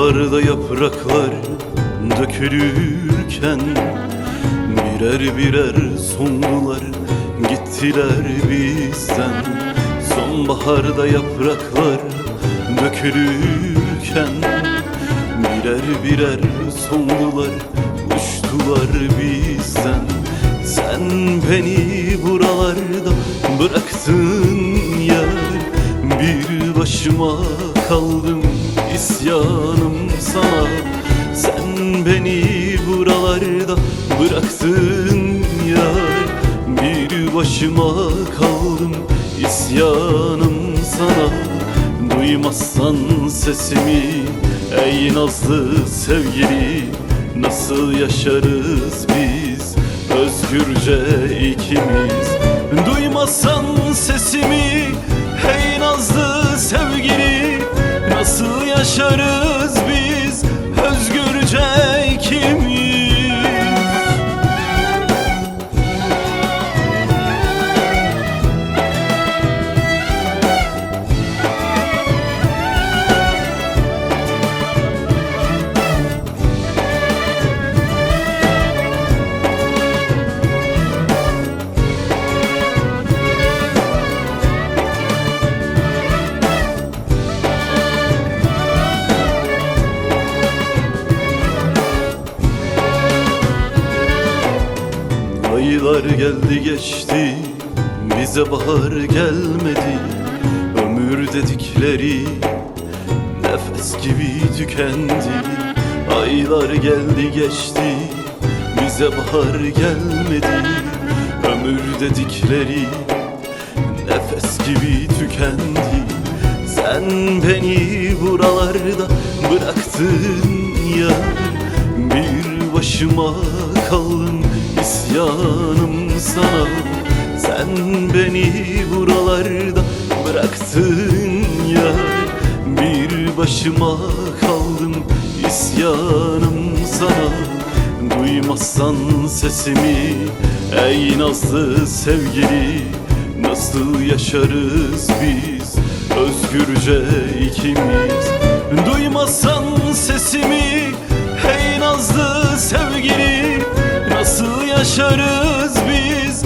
Sonbaharda yapraklar dökülürken birer birer sondular, gittiler bizden. Sonbaharda yapraklar dökülürken birer birer sondular, uçtular bizden. Sen beni buralarda bıraktın yar, bir başıma kaldım, isyanım sana. Sen beni buralarda bıraktın yar, bir başıma kaldım, isyanım sana. Duymazsan sesimi ey nazlı sevgili, nasıl yaşarız biz özgürce ikimiz? Duymazsan sesimi hey nazlı sevgili, nasıl yaşarız biz özgürce ikimiz? Aylar geldi geçti, bize bahar gelmedi. Ömür dedikleri nefes gibi tükendi. Aylar geldi geçti, bize bahar gelmedi. Ömür dedikleri nefes gibi tükendi. Sen beni buralarda bıraktın ya, bir başıma kaldım, isyanım sana. Sen beni buralarda bıraktın ya, bir başıma kaldım, isyanım sana. Duymazsan sesimi ey nazlı sevgili, nasıl yaşarız biz özgürce ikimiz? Duymazsan sesimi hey nazlı sevgili, nasıl yaşarız biz